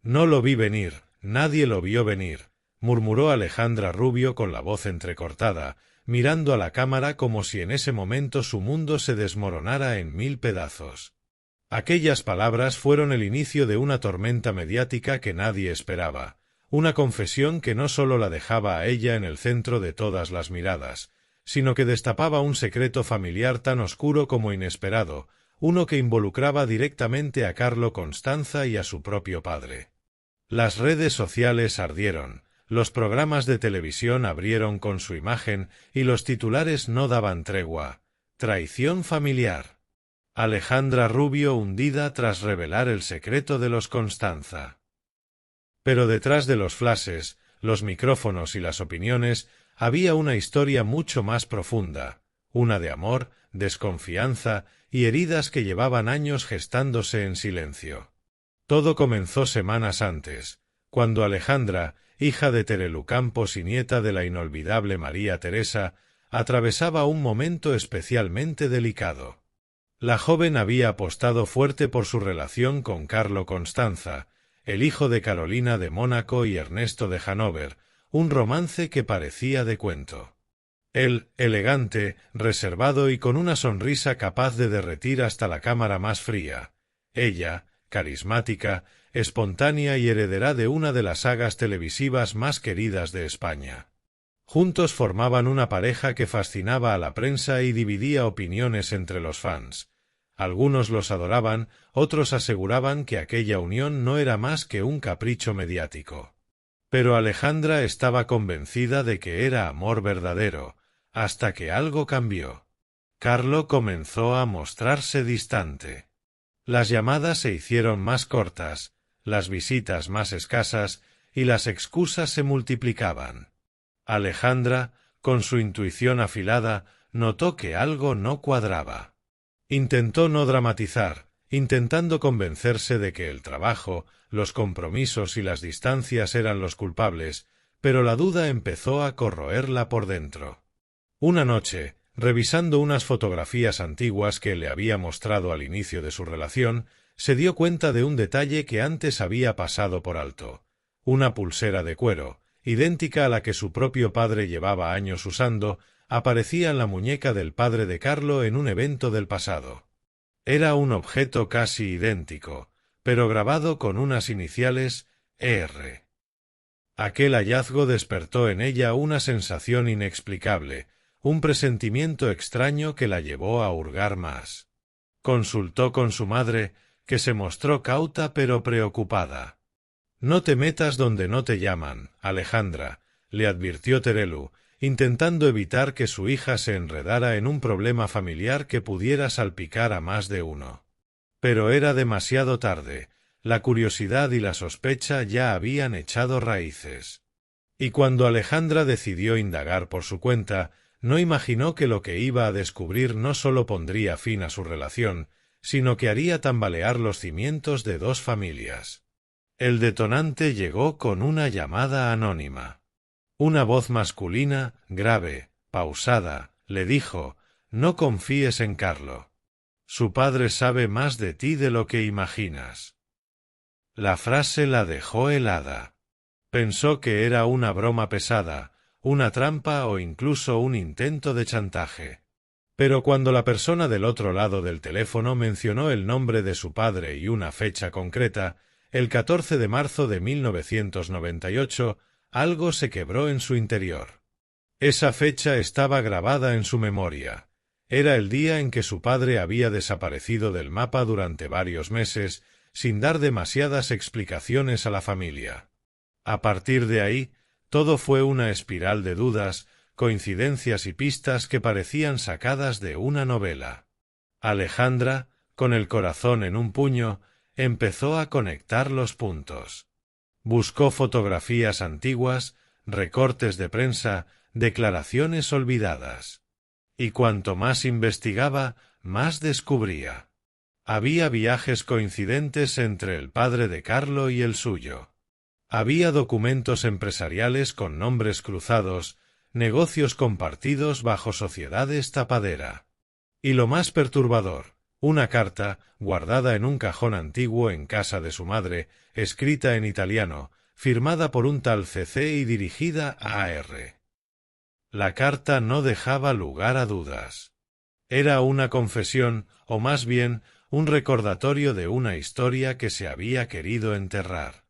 No lo vi venir, nadie lo vio venir, murmuró Alejandra Rubio con la voz entrecortada, mirando a la cámara como si en ese momento su mundo se desmoronara en 1000 pedazos. Aquellas palabras fueron el inicio de una tormenta mediática que nadie esperaba, una confesión que no solo la dejaba a ella en el centro de todas las miradas, sino que destapaba un secreto familiar tan oscuro como inesperado, uno que involucraba directamente a Carlo Constanza y a su propio padre. Las redes sociales ardieron, los programas de televisión abrieron con su imagen y los titulares no daban tregua. Traición familiar. Alejandra Rubio hundida tras revelar el secreto de los Constanza. Pero detrás de los flashes, los micrófonos y las opiniones, había una historia mucho más profunda, una de amor, desconfianza y heridas que llevaban años gestándose en silencio. Todo comenzó semanas antes, cuando Alejandra, hija de Terelu Campos y nieta de la inolvidable María Teresa, atravesaba un momento especialmente delicado. La joven había apostado fuerte por su relación con Carlo Constanza, el hijo de Carolina de Mónaco y Ernesto de Hannover, un romance que parecía de cuento. Él, elegante, reservado y con una sonrisa capaz de derretir hasta la cámara más fría. Ella, carismática, espontánea y heredera de una de las sagas televisivas más queridas de España. Juntos formaban una pareja que fascinaba a la prensa y dividía opiniones entre los fans. Algunos los adoraban, otros aseguraban que aquella unión no era más que un capricho mediático. Pero Alejandra estaba convencida de que era amor verdadero, hasta que algo cambió. Carlo comenzó a mostrarse distante. Las llamadas se hicieron más cortas, las visitas más escasas y las excusas se multiplicaban. Alejandra, con su intuición afilada, notó que algo no cuadraba. Intentó no dramatizar, intentando convencerse de que el trabajo, los compromisos y las distancias eran los culpables, pero la duda empezó a corroerla por dentro. Una noche, revisando unas fotografías antiguas que le había mostrado al inicio de su relación, se dio cuenta de un detalle que antes había pasado por alto. Una pulsera de cuero, idéntica a la que su propio padre llevaba años usando, aparecía en la muñeca del padre de Carlo en un evento del pasado. Era un objeto casi idéntico, pero grabado con unas iniciales ER. Aquel hallazgo despertó en ella una sensación inexplicable, un presentimiento extraño que la llevó a hurgar más. Consultó con su madre, que se mostró cauta pero preocupada. «No te metas donde no te llaman, Alejandra», le advirtió Terelu, intentando evitar que su hija se enredara en un problema familiar que pudiera salpicar a más de uno. Pero era demasiado tarde, la curiosidad y la sospecha ya habían echado raíces. Y cuando Alejandra decidió indagar por su cuenta, no imaginó que lo que iba a descubrir no solo pondría fin a su relación, sino que haría tambalear los cimientos de dos familias. El detonante llegó con una llamada anónima. Una voz masculina, grave, pausada, le dijo: «No confíes en Carlo. Su padre sabe más de ti de lo que imaginas». La frase la dejó helada. Pensó que era una broma pesada, una trampa o incluso un intento de chantaje. Pero cuando la persona del otro lado del teléfono mencionó el nombre de su padre y una fecha concreta, el 14 de marzo de 1998, algo se quebró en su interior. Esa fecha estaba grabada en su memoria. Era el día en que su padre había desaparecido del mapa durante varios meses, sin dar demasiadas explicaciones a la familia. A partir de ahí, todo fue una espiral de dudas, coincidencias y pistas que parecían sacadas de una novela. Alejandra, con el corazón en un puño, empezó a conectar los puntos. Buscó fotografías antiguas, recortes de prensa, declaraciones olvidadas. Y cuanto más investigaba, más descubría. Había viajes coincidentes entre el padre de Carlo y el suyo. Había documentos empresariales con nombres cruzados, negocios compartidos bajo sociedades tapadera. Y lo más perturbador, Una carta, guardada en un cajón antiguo en casa de su madre, escrita en italiano, firmada por un tal CC y dirigida a A.R. La carta no dejaba lugar a dudas. Era una confesión, o más bien, un recordatorio de una historia que se había querido enterrar.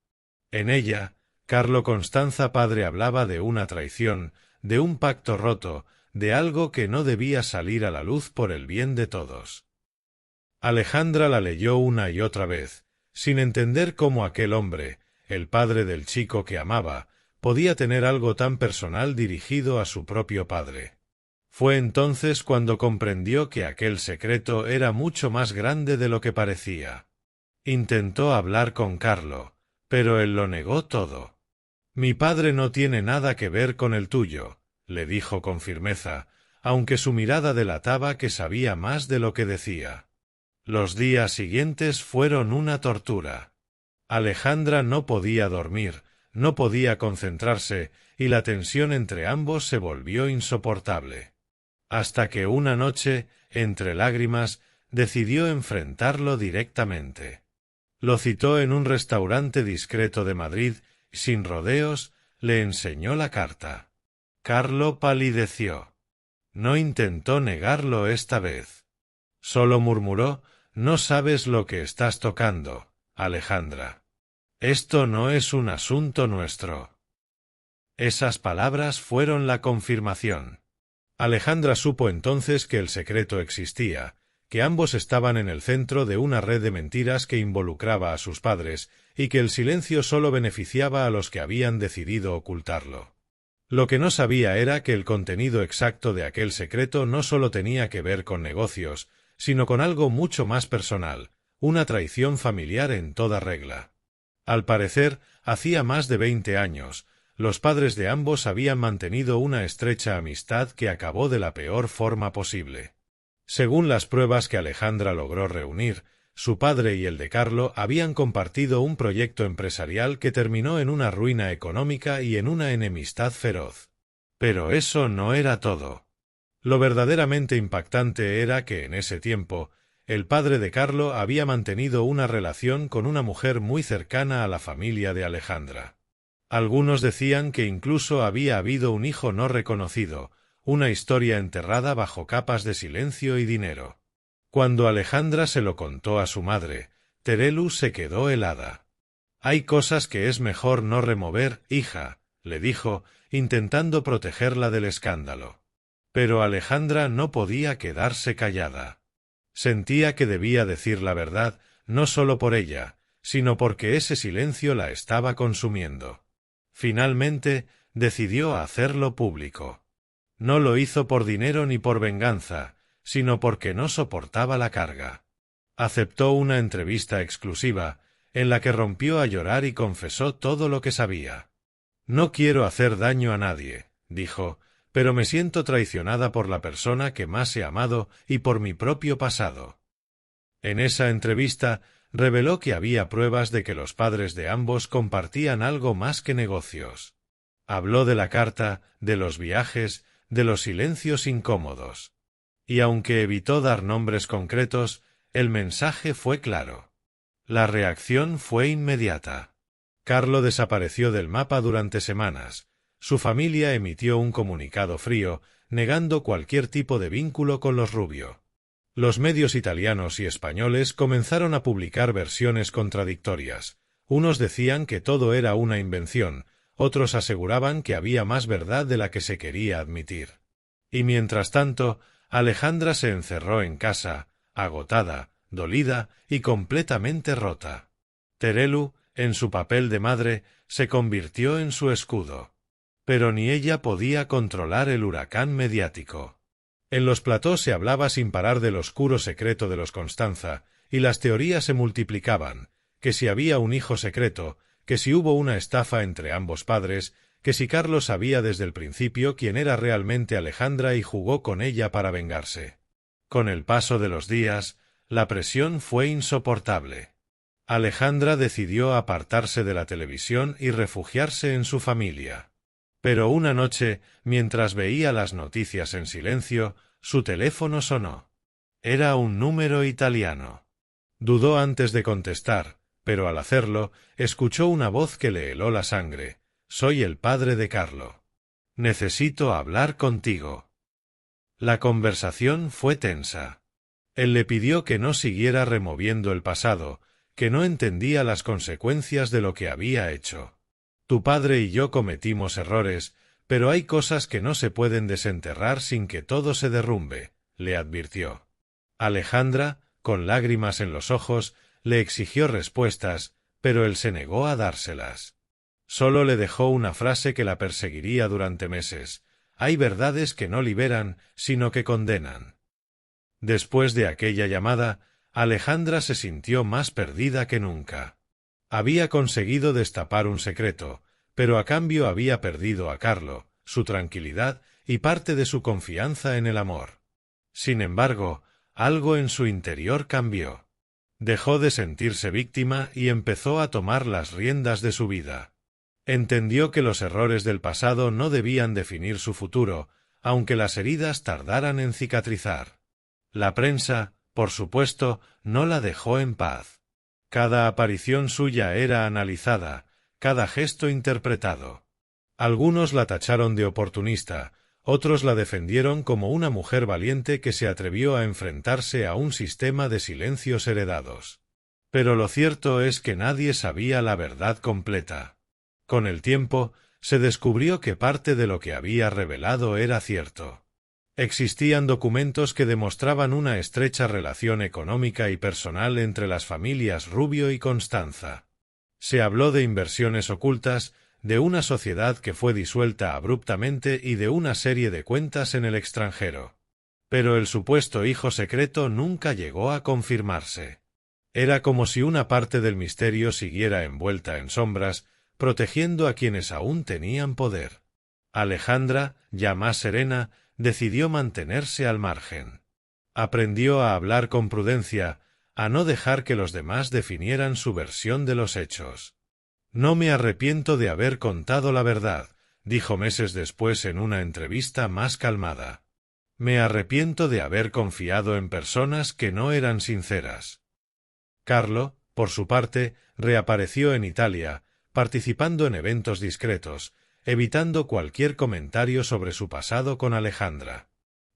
En ella, Carlo Constanza padre hablaba de una traición, de un pacto roto, de algo que no debía salir a la luz por el bien de todos. Alejandra la leyó una y otra vez, sin entender cómo aquel hombre, el padre del chico que amaba, podía tener algo tan personal dirigido a su propio padre. Fue entonces cuando comprendió que aquel secreto era mucho más grande de lo que parecía. Intentó hablar con Carlo, pero él lo negó todo. «Mi padre no tiene nada que ver con el tuyo», le dijo con firmeza, aunque su mirada delataba que sabía más de lo que decía. Los días siguientes fueron una tortura. Alejandra no podía dormir, no podía concentrarse, y la tensión entre ambos se volvió insoportable. Hasta que una noche, entre lágrimas, decidió enfrentarlo directamente. Lo citó en un restaurante discreto de Madrid, y sin rodeos, le enseñó la carta. Carlo palideció. No intentó negarlo esta vez. Solo murmuró: «No sabes lo que estás tocando, Alejandra. Esto no es un asunto nuestro». Esas palabras fueron la confirmación. Alejandra supo entonces que el secreto existía, que ambos estaban en el centro de una red de mentiras que involucraba a sus padres, y que el silencio solo beneficiaba a los que habían decidido ocultarlo. Lo que no sabía era que el contenido exacto de aquel secreto no solo tenía que ver con negocios, sino con algo mucho más personal, una traición familiar en toda regla. Al parecer, hacía más de 20 años, los padres de ambos habían mantenido una estrecha amistad que acabó de la peor forma posible. Según las pruebas que Alejandra logró reunir, su padre y el de Carlo habían compartido un proyecto empresarial que terminó en una ruina económica y en una enemistad feroz. Pero eso no era todo. Lo verdaderamente impactante era que en ese tiempo, el padre de Carlo había mantenido una relación con una mujer muy cercana a la familia de Alejandra. Algunos decían que incluso había habido un hijo no reconocido, una historia enterrada bajo capas de silencio y dinero. Cuando Alejandra se lo contó a su madre, Terelu se quedó helada. «Hay cosas que es mejor no remover, hija», le dijo, intentando protegerla del escándalo. Pero Alejandra no podía quedarse callada. Sentía que debía decir la verdad, no solo por ella, sino porque ese silencio la estaba consumiendo. Finalmente, decidió hacerlo público. No lo hizo por dinero ni por venganza, sino porque no soportaba la carga. Aceptó una entrevista exclusiva, en la que rompió a llorar y confesó todo lo que sabía. «No quiero hacer daño a nadie», dijo, «pero me siento traicionada por la persona que más he amado y por mi propio pasado». En esa entrevista, reveló que había pruebas de que los padres de ambos compartían algo más que negocios. Habló de la carta, de los viajes, de los silencios incómodos. Y aunque evitó dar nombres concretos, el mensaje fue claro. La reacción fue inmediata. Carlo desapareció del mapa durante semanas. Su familia emitió un comunicado frío, negando cualquier tipo de vínculo con los Rubio. Los medios italianos y españoles comenzaron a publicar versiones contradictorias. Unos decían que todo era una invención, otros aseguraban que había más verdad de la que se quería admitir. Y mientras tanto, Alejandra se encerró en casa, agotada, dolida y completamente rota. Terelu, en su papel de madre, se convirtió en su escudo. Pero ni ella podía controlar el huracán mediático. En los platós se hablaba sin parar del oscuro secreto de los Constanza, y las teorías se multiplicaban, que si había un hijo secreto, que si hubo una estafa entre ambos padres, que si Carlos sabía desde el principio quién era realmente Alejandra y jugó con ella para vengarse. Con el paso de los días, la presión fue insoportable. Alejandra decidió apartarse de la televisión y refugiarse en su familia. Pero una noche, mientras veía las noticias en silencio, su teléfono sonó. Era un número italiano. Dudó antes de contestar, pero al hacerlo, escuchó una voz que le heló la sangre. «Soy el padre de Carlo. Necesito hablar contigo». La conversación fue tensa. Él le pidió que no siguiera removiendo el pasado, que no entendía las consecuencias de lo que había hecho. «Tu padre y yo cometimos errores, pero hay cosas que no se pueden desenterrar sin que todo se derrumbe», le advirtió. Alejandra, con lágrimas en los ojos, le exigió respuestas, pero él se negó a dárselas. Solo le dejó una frase que la perseguiría durante meses: «Hay verdades que no liberan, sino que condenan». Después de aquella llamada, Alejandra se sintió más perdida que nunca. Había conseguido destapar un secreto, pero a cambio había perdido a Carlo, su tranquilidad y parte de su confianza en el amor. Sin embargo, algo en su interior cambió. Dejó de sentirse víctima y empezó a tomar las riendas de su vida. Entendió que los errores del pasado no debían definir su futuro, aunque las heridas tardaran en cicatrizar. La prensa, por supuesto, no la dejó en paz. Cada aparición suya era analizada, cada gesto interpretado. Algunos la tacharon de oportunista, otros la defendieron como una mujer valiente que se atrevió a enfrentarse a un sistema de silencios heredados. Pero lo cierto es que nadie sabía la verdad completa. Con el tiempo, se descubrió que parte de lo que había revelado era cierto. Existían documentos que demostraban una estrecha relación económica y personal entre las familias Rubio y Constanza. Se habló de inversiones ocultas, de una sociedad que fue disuelta abruptamente y de una serie de cuentas en el extranjero. Pero el supuesto hijo secreto nunca llegó a confirmarse. Era como si una parte del misterio siguiera envuelta en sombras, protegiendo a quienes aún tenían poder. Alejandra, ya más serena, decidió mantenerse al margen. Aprendió a hablar con prudencia, a no dejar que los demás definieran su versión de los hechos. «No me arrepiento de haber contado la verdad», dijo meses después en una entrevista más calmada. «Me arrepiento de haber confiado en personas que no eran sinceras». Carlo, por su parte, reapareció en Italia, participando en eventos discretos, evitando cualquier comentario sobre su pasado con Alejandra.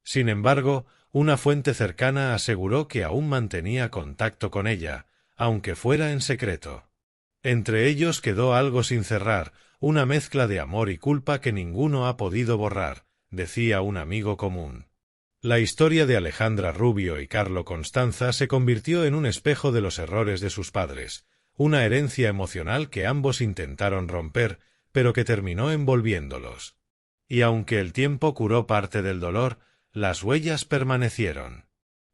Sin embargo, una fuente cercana aseguró que aún mantenía contacto con ella, aunque fuera en secreto. Entre ellos quedó algo sin cerrar, una mezcla de amor y culpa que ninguno ha podido borrar, decía un amigo común. La historia de Alejandra Rubio y Carlo Constanza se convirtió en un espejo de los errores de sus padres, una herencia emocional que ambos intentaron romper, pero que terminó envolviéndolos. Y aunque el tiempo curó parte del dolor, las huellas permanecieron.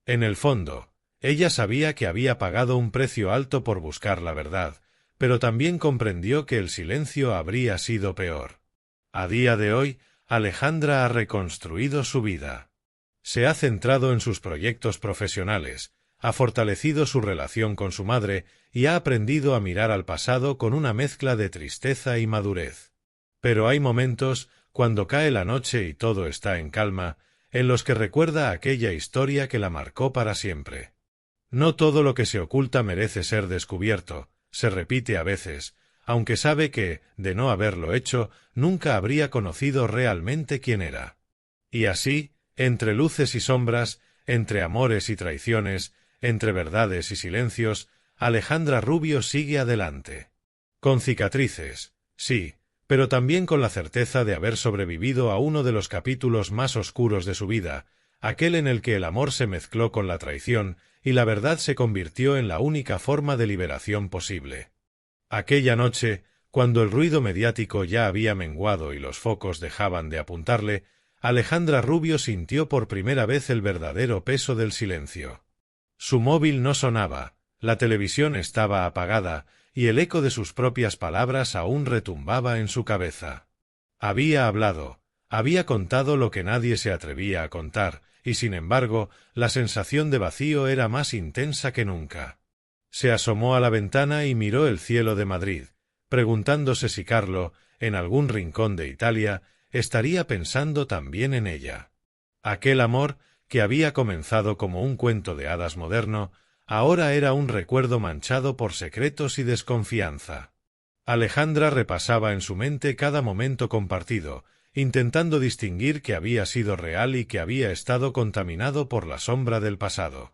En el fondo, ella sabía que había pagado un precio alto por buscar la verdad, pero también comprendió que el silencio habría sido peor. A día de hoy, Alejandra ha reconstruido su vida. Se ha centrado en sus proyectos profesionales, ha fortalecido su relación con su madre y ha aprendido a mirar al pasado con una mezcla de tristeza y madurez. Pero hay momentos, cuando cae la noche y todo está en calma, en los que recuerda aquella historia que la marcó para siempre. No todo lo que se oculta merece ser descubierto, se repite a veces, aunque sabe que, de no haberlo hecho, nunca habría conocido realmente quién era. Y así, entre luces y sombras, entre amores y traiciones, entre verdades y silencios, Alejandra Rubio sigue adelante. Con cicatrices, sí, pero también con la certeza de haber sobrevivido a uno de los capítulos más oscuros de su vida, aquel en el que el amor se mezcló con la traición y la verdad se convirtió en la única forma de liberación posible. Aquella noche, cuando el ruido mediático ya había menguado y los focos dejaban de apuntarle, Alejandra Rubio sintió por primera vez el verdadero peso del silencio. Su móvil no sonaba, la televisión estaba apagada y el eco de sus propias palabras aún retumbaba en su cabeza. Había hablado, había contado lo que nadie se atrevía a contar, y sin embargo, la sensación de vacío era más intensa que nunca. Se asomó a la ventana y miró el cielo de Madrid, preguntándose si Carlo, en algún rincón de Italia, estaría pensando también en ella. Aquel amor, que había comenzado como un cuento de hadas moderno, ahora era un recuerdo manchado por secretos y desconfianza. Alejandra repasaba en su mente cada momento compartido, intentando distinguir que había sido real y que había estado contaminado por la sombra del pasado.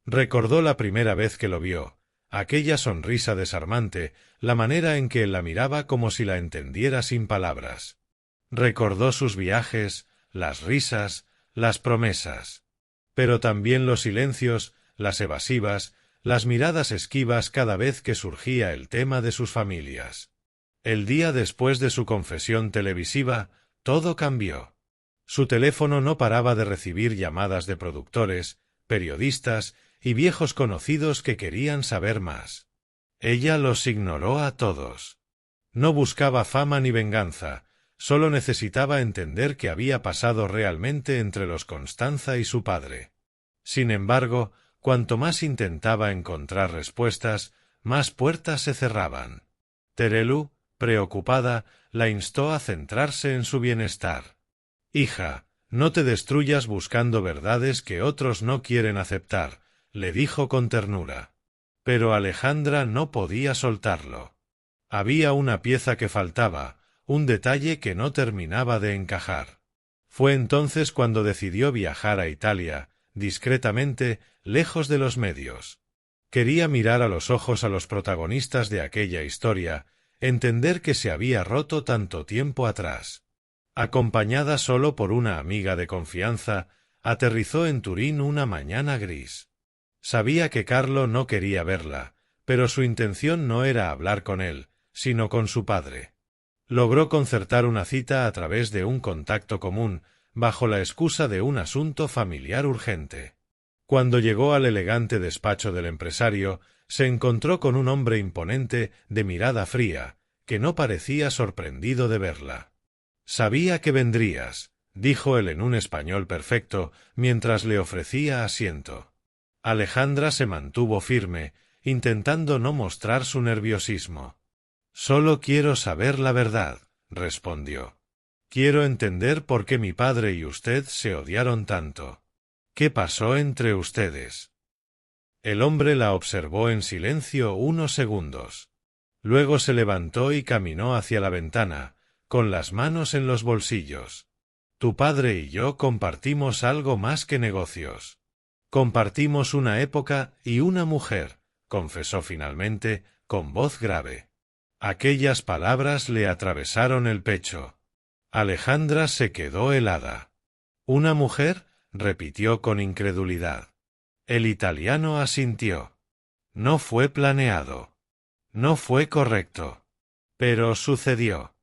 Recordó la primera vez que lo vio, aquella sonrisa desarmante, la manera en que él la miraba como si la entendiera sin palabras. Recordó sus viajes, las risas, las promesas. Pero también los silencios, las evasivas, las miradas esquivas cada vez que surgía el tema de sus familias. El día después de su confesión televisiva, todo cambió. Su teléfono no paraba de recibir llamadas de productores, periodistas y viejos conocidos que querían saber más. Ella los ignoró a todos. No buscaba fama ni venganza, solo necesitaba entender qué había pasado realmente entre los Constanza y su padre. Sin embargo, cuanto más intentaba encontrar respuestas, más puertas se cerraban. Terelu, preocupada, la instó a centrarse en su bienestar. «Hija, no te destruyas buscando verdades que otros no quieren aceptar», le dijo con ternura. Pero Alejandra no podía soltarlo. Había una pieza que faltaba, un detalle que no terminaba de encajar. Fue entonces cuando decidió viajar a Italia, discretamente, lejos de los medios. Quería mirar a los ojos a los protagonistas de aquella historia, entender que se había roto tanto tiempo atrás. Acompañada solo por una amiga de confianza, aterrizó en Turín una mañana gris. Sabía que Carlo no quería verla, pero su intención no era hablar con él, sino con su padre. Logró concertar una cita a través de un contacto común, bajo la excusa de un asunto familiar urgente. Cuando llegó al elegante despacho del empresario, se encontró con un hombre imponente, de mirada fría, que no parecía sorprendido de verla. «Sabía que vendrías», dijo él en un español perfecto, mientras le ofrecía asiento. Alejandra se mantuvo firme, intentando no mostrar su nerviosismo. «Solo quiero saber la verdad», respondió. «Quiero entender por qué mi padre y usted se odiaron tanto. ¿Qué pasó entre ustedes?» El hombre la observó en silencio unos segundos. Luego se levantó y caminó hacia la ventana, con las manos en los bolsillos. «Tu padre y yo compartimos algo más que negocios. Compartimos una época y una mujer», confesó finalmente, con voz grave. Aquellas palabras le atravesaron el pecho. Alejandra se quedó helada. «¿Una mujer?», repitió con incredulidad. El italiano asintió. «No fue planeado. No fue correcto. Pero sucedió.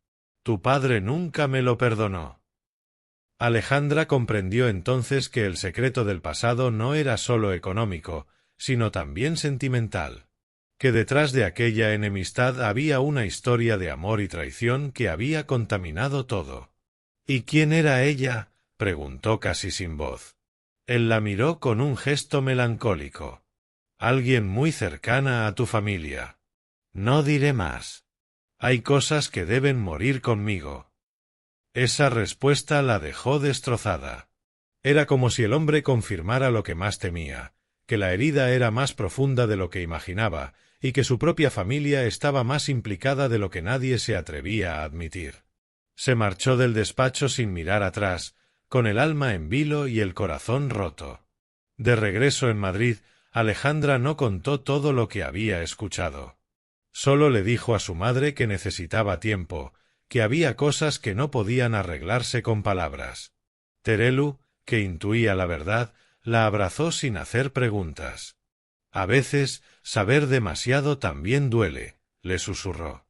Tu padre nunca me lo perdonó». Alejandra comprendió entonces que el secreto del pasado no era solo económico, sino también sentimental. Que detrás de aquella enemistad había una historia de amor y traición que había contaminado todo. «¿Y quién era ella?», preguntó casi sin voz. Él la miró con un gesto melancólico. «Alguien muy cercana a tu familia. No diré más. Hay cosas que deben morir conmigo». Esa respuesta la dejó destrozada. Era como si el hombre confirmara lo que más temía, que la herida era más profunda de lo que imaginaba, y que su propia familia estaba más implicada de lo que nadie se atrevía a admitir. Se marchó del despacho sin mirar atrás, con el alma en vilo y el corazón roto. De regreso en Madrid, Alejandra no contó todo lo que había escuchado. Solo le dijo a su madre que necesitaba tiempo, que había cosas que no podían arreglarse con palabras. Terelu, que intuía la verdad, la abrazó sin hacer preguntas. «A veces, saber demasiado también duele», le susurró.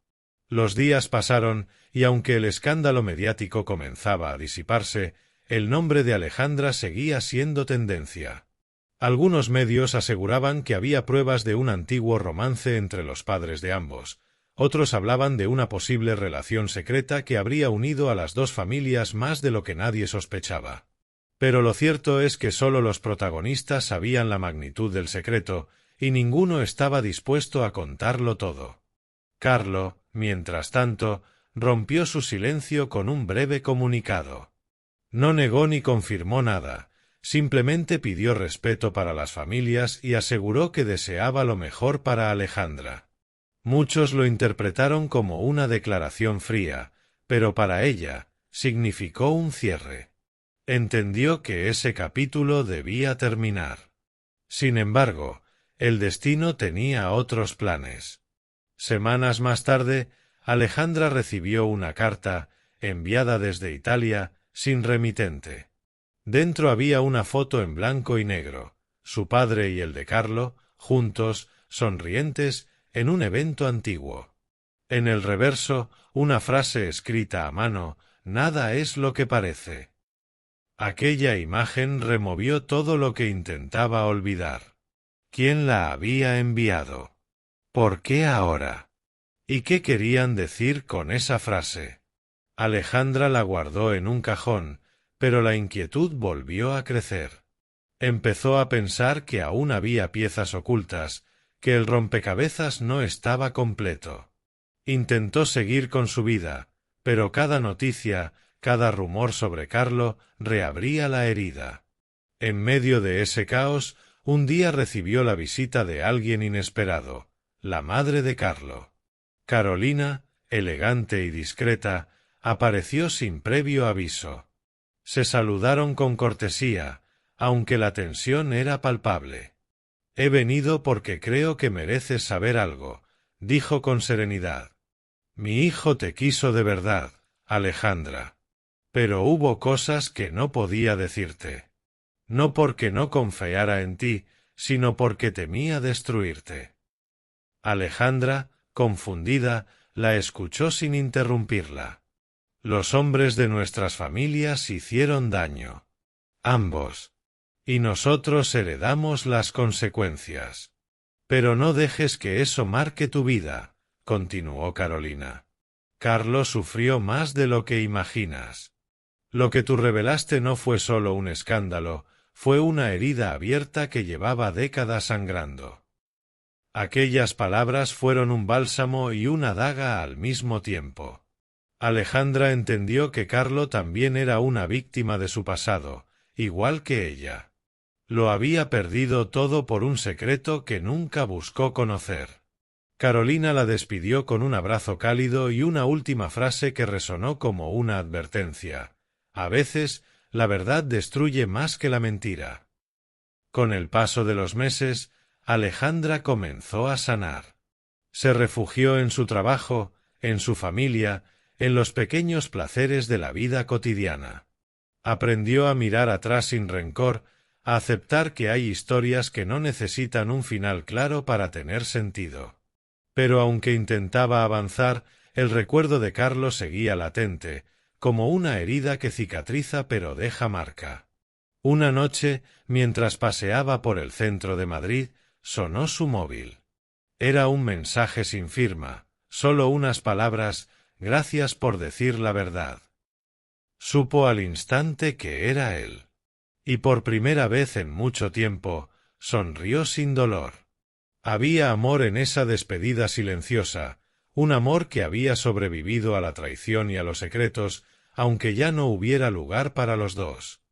Los días pasaron, y aunque el escándalo mediático comenzaba a disiparse, el nombre de Alejandra seguía siendo tendencia. Algunos medios aseguraban que había pruebas de un antiguo romance entre los padres de ambos. Otros hablaban de una posible relación secreta que habría unido a las dos familias más de lo que nadie sospechaba. Pero lo cierto es que solo los protagonistas sabían la magnitud del secreto, y ninguno estaba dispuesto a contarlo todo. Carlo, mientras tanto, rompió su silencio con un breve comunicado. No negó ni confirmó nada, Simplemente pidió respeto para las familias y aseguró que deseaba lo mejor para Alejandra. Muchos lo interpretaron como una declaración fría, pero para ella significó un cierre. Entendió que ese capítulo debía terminar. Sin embargo, el destino tenía otros planes. Semanas más tarde, Alejandra recibió una carta, enviada desde Italia, sin remitente. Dentro había una foto en blanco y negro, su padre y el de Carlo, juntos, sonrientes, en un evento antiguo. En el reverso, una frase escrita a mano: «Nada es lo que parece». Aquella imagen removió todo lo que intentaba olvidar. ¿Quién la había enviado? ¿Por qué ahora? ¿Y qué querían decir con esa frase? Alejandra la guardó en un cajón, pero la inquietud volvió a crecer. Empezó a pensar que aún había piezas ocultas, que el rompecabezas no estaba completo. Intentó seguir con su vida, pero cada noticia, cada rumor sobre Carlo reabría la herida. En medio de ese caos, un día recibió la visita de alguien inesperado, la madre de Carlo. Carolina, elegante y discreta, apareció sin previo aviso. Se saludaron con cortesía, aunque la tensión era palpable. «He venido porque creo que mereces saber algo», dijo con serenidad. «Mi hijo te quiso de verdad, Alejandra. Pero hubo cosas que no podía decirte. No porque no confiara en ti, sino porque temía destruirte». Alejandra, confundida, la escuchó sin interrumpirla. «Los hombres de nuestras familias hicieron daño. Ambos. Y nosotros heredamos las consecuencias. Pero no dejes que eso marque tu vida», continuó Carolina. «Carlo sufrió más de lo que imaginas. Lo que tú revelaste no fue solo un escándalo, fue una herida abierta que llevaba décadas sangrando». Aquellas palabras fueron un bálsamo y una daga al mismo tiempo. Alejandra entendió que Carlo también era una víctima de su pasado, igual que ella. Lo había perdido todo por un secreto que nunca buscó conocer. Carolina la despidió con un abrazo cálido y una última frase que resonó como una advertencia: «A veces, la verdad destruye más que la mentira». Con el paso de los meses, Alejandra comenzó a sanar. Se refugió en su trabajo, en su familia, en los pequeños placeres de la vida cotidiana. Aprendió a mirar atrás sin rencor, a aceptar que hay historias que no necesitan un final claro para tener sentido. Pero aunque intentaba avanzar, el recuerdo de Carlo seguía latente, como una herida que cicatriza pero deja marca. Una noche, mientras paseaba por el centro de Madrid, sonó su móvil. Era un mensaje sin firma, solo unas palabras: «Gracias por decir la verdad». Supo al instante que era él. Y por primera vez en mucho tiempo, sonrió sin dolor. Había amor en esa despedida silenciosa, un amor que había sobrevivido a la traición y a los secretos, aunque ya no hubiera lugar para los dos.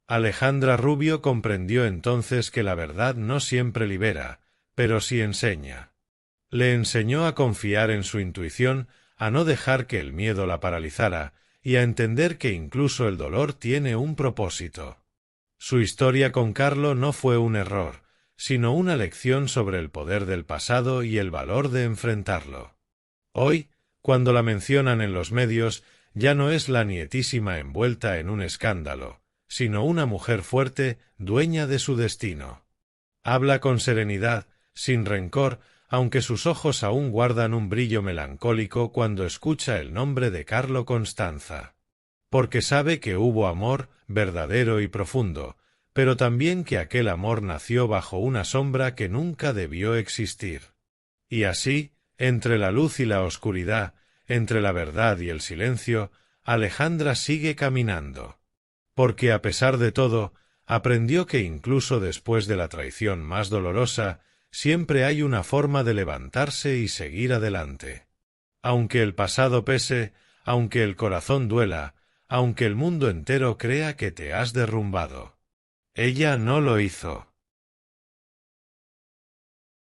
Alejandra Rubio comprendió entonces que la verdad no siempre libera, pero sí enseña. Le enseñó a confiar en su intuición, a no dejar que el miedo la paralizara, y a entender que incluso el dolor tiene un propósito. Su historia con Carlo no fue un error, sino una lección sobre el poder del pasado y el valor de enfrentarlo. Hoy, cuando la mencionan en los medios, ya no es la nietísima envuelta en un escándalo, sino una mujer fuerte, dueña de su destino. Habla con serenidad, sin rencor, aunque sus ojos aún guardan un brillo melancólico cuando escucha el nombre de Carlo Constanza. Porque sabe que hubo amor, verdadero y profundo, pero también que aquel amor nació bajo una sombra que nunca debió existir. Y así, entre la luz y la oscuridad, entre la verdad y el silencio, Alejandra sigue caminando. Porque a pesar de todo, aprendió que incluso después de la traición más dolorosa, siempre hay una forma de levantarse y seguir adelante. Aunque el pasado pese, aunque el corazón duela, aunque el mundo entero crea que te has derrumbado. Ella no lo hizo.